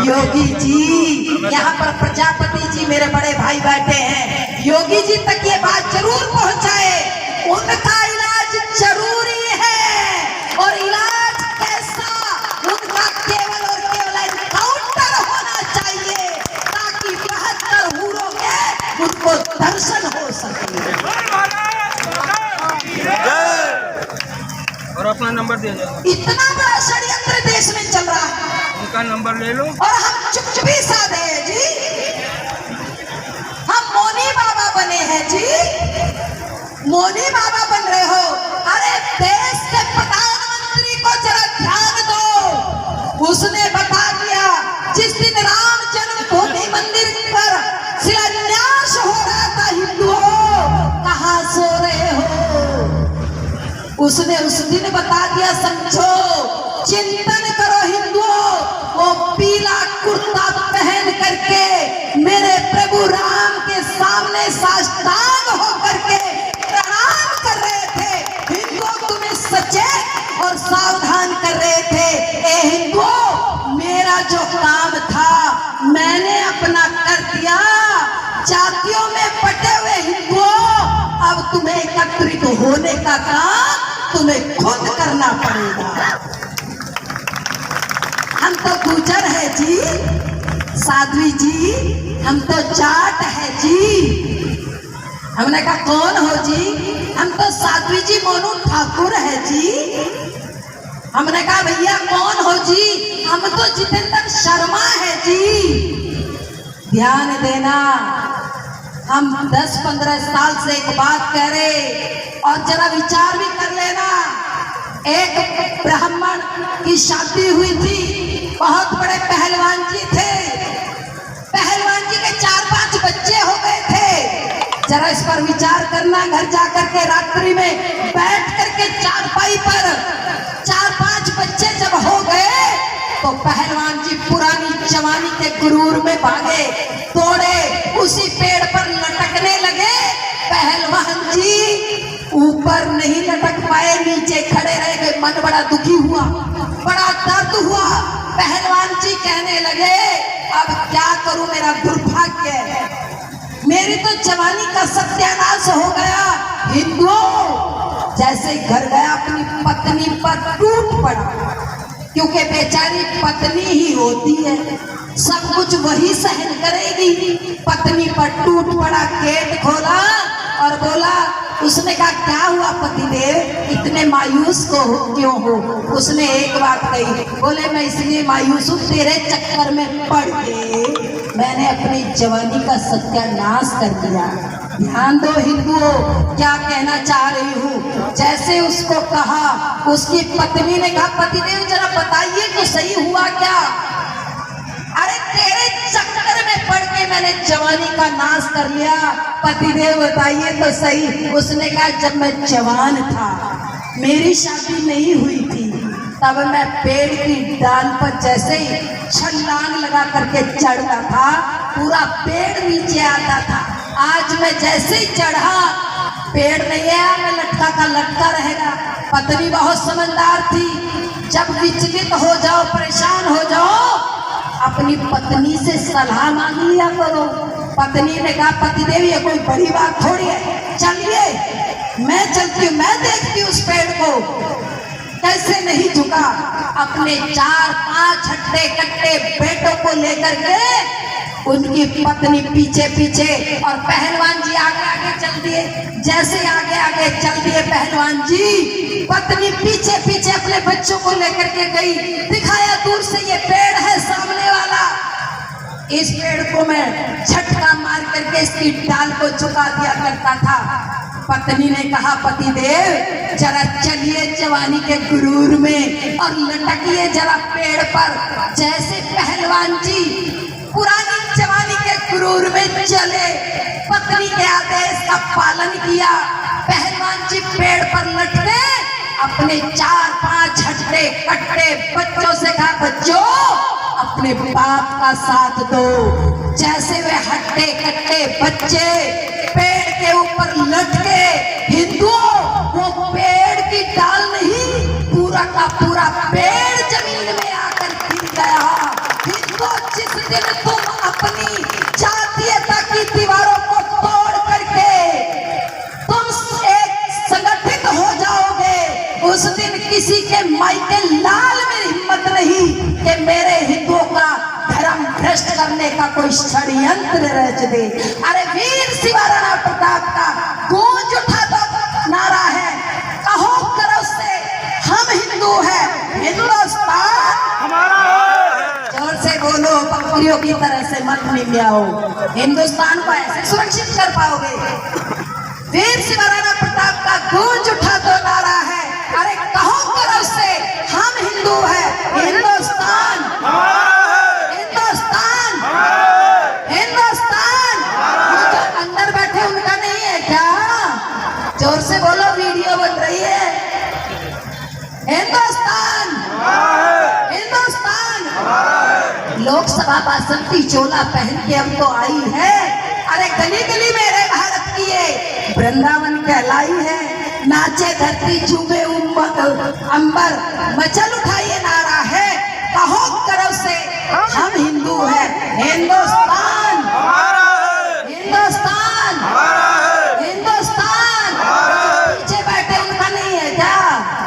योगी जी, यहाँ पर प्रजापति जी मेरे बड़े भाई बैठे हैं, योगी जी तक ये बात जरूर पहुंचाए। उनका इलाज जरूरी है और इलाज कैसा, उनका केवल और केवल एनकाउंटर होना चाहिए ताकि 72 हूरों के उनको दर्शन हो सके। और अपना नंबर दे दो। इतना बड़ा षड्यंत्र देश में चल रहा है, उनका नंबर ले लो और हम चुपचापी साधे हैं जी, हम मौनी बाबा बने हैं जी, मौनी बाबा बन रहे हो। अरे देश के प्रधानमंत्री को जरा ध्यान दो, उसने बता दिया जिस दिन राम जन्मभूमि मंदिर पर शिलान्यास हो रहा था, हिंदुओं कहाँ सो रहे हो, उसने उस दिन बता दिया, समझो चिंतन करो हिंदुओं, वो पीला कुर्ता पहन करके मेरे प्रभु राम के सामने साष्टांग होकर के प्रणाम कर रहे थे। हिंदुओं तुम्हें सचेत और सावधान कर रहे थे। ए हिंदुओं, मेरा जो काम था मैंने अपना कर दिया, जातियों में बटे हुए हिंदुओं, अब तुम्हें एकत्रित होने का काम तुम्हें खुद करना पड़ेगा। हम तो गुजर है जी, साध्वी जी, हम तो जाट है जी। हमने कहा कौन हो जी, हम तो साध्वी जी मोनू ठाकुर है जी। हमने कहा भैया कौन हो जी, हम तो जितेंद्र शर्मा है जी। ध्यान देना, हम 10-15 साल से एक बात कह रहे, और जरा विचार भी कर लेना। एक ब्राह्मण की शादी हुई थी, बहुत बड़े पहलवान जी थे, पहलवान जी के 4-5 बच्चे हो गए थे। जरा इस पर विचार करना, घर जाकर के रात्रि में बैठ करके चारपाई पर 4-5 बच्चे जब हो गए तो पहलवान जी पुरानी जवानी के गुरूर में भागे, दौड़े, उसी पेड़ पर लटकने लगे। पहलवान जी ऊपर नहीं लटक पाए, नीचे खड़े रह गए। मन बड़ा दुखी हुआ, बड़ा दर्द हुआ। पहलवान जी कहने लगे अब क्या करूं, मेरा दुर्भाग्य है, मेरी तो जवानी का सत्यानाश हो गया। हिंदुओं, जैसे घर गया अपनी पत्नी पर टूट पड़ा, क्योंकि बेचारी पत्नी ही होती है, सब कुछ वही सहन करेगी। पत्नी पर टूट पड़ा, गेट खोला और बोला, उसने कहा क्या हुआ पतिदेव, इतने मायूस क्यों हो। उसने एक बात कही, बोले मैं इसलिए मायूस हूँ, तेरे चक्कर में पड़ के मैंने अपनी जवानी का सत्यानाश कर दिया। ध्यान दो हिंदुओं, क्या कहना चाह रही हूँ। जैसे उसको कहा, उसकी पत्नी ने कहा पतिदेव जरा बताइए तो सही हुआ क्या। अरे तेरे चक्कर में पड़ के मैंने जवानी का नाश कर लिया, पतिदेव बताइए तो सही। उसने कहा जब मैं जवान था, मेरी शादी नहीं हुई थी, तब मैं पेड़ की डाल पर जैसे ही छलांग लगा करके चढ़ता था, पूरा पेड़ नीचे आता था। आज मैं जैसे ही चढ़ा, पेड़ नहीं है, मैं लटका का लटका रहेगा। पत्नी बहुत समझदार थी, जब विचलित हो जाओ, परेशान हो जाओ, अपनी पत्नी से सलाह मांग लिया करो। पत्नी ने कहा पतिदेव ये कोई बड़ी बात थोड़ी है, चलिए मैं चलती हूँ, मैं देखती हूँ उस पेड़ को कैसे नहीं झुका। अपने 4-5 हट्टे कट्टे बेटों को लेकर के उनकी पत्नी पीछे पीछे और पहलवान जी आगे आगे चल दिए। जैसे आगे आगे चल दिए पहलवान जी, पत्नी पीछे पीछे अपने बच्चों को लेकर के गई। दिखाया दूर से ये पेड़ है सामने वाला, इस पेड़ को मैं झटका मार करके इसकी डाल को झुका दिया करता था। पत्नी ने कहा पतिदेव जरा चलिए जवानी के गुरूर में और लटकिए जरा पेड़ पर। जैसे पहलवान जी पुरानी जवानी के गुरूर में चले, पत्नी के आदेश का पालन किया। पहलवान जी पेड़ पर लटके, अपने 4-5 हट्टे कट्टे बच्चों से कहा बच्चों अपने बाप का साथ दो। जैसे वे हट्टे कट्टे बच्चे पेड़ के ऊपर लटके, हिंदुओं वो पेड़ की डाल नहीं, पूरा का पूरा पेड़ जमीन में आकर गिर गया। हिंदुओं दिन तुम अपनी जातीयता की दीवारों को तोड़ करके तुम एक संगठित हो जाओगे, उस दिन किसी के मायके लाल में हिम्मत नहीं कि मेरे हिंदुओं का धर्म भ्रष्ट करने का कोई षड्यंत्र रच दे। अरे वीर शिवा राणा प्रताप का गूंज उठा तो नारा है, कहो करो से हम हिंदू हैं, हिंदुस्तान हमारा है। जोर से बोलो, बकरियों की तरह से मत मिलाओ। हिंदुस्तान को ऐसे सुरक्षित कर पाओगे। वीर शिवा राणा प्रताप का गूंज उठा तो नारा है, अरे कहो करो से हम हिंदू हैं, हिंदुस्तान हिंदुस्तान हिंदुस्तान। वो जो अंदर बैठे उनका नहीं है क्या? जोर से बोलो, वीडियो बन रही है। हिंदुस्तान हिंदुस्तान। लोकसभा भाषण की चोला पहन के अब तो आई है। अरे गली गली मेरे भारत की ये वृंदावन कहलाई है। नाचे धरती, झूमे अंबर, मचल उठाइए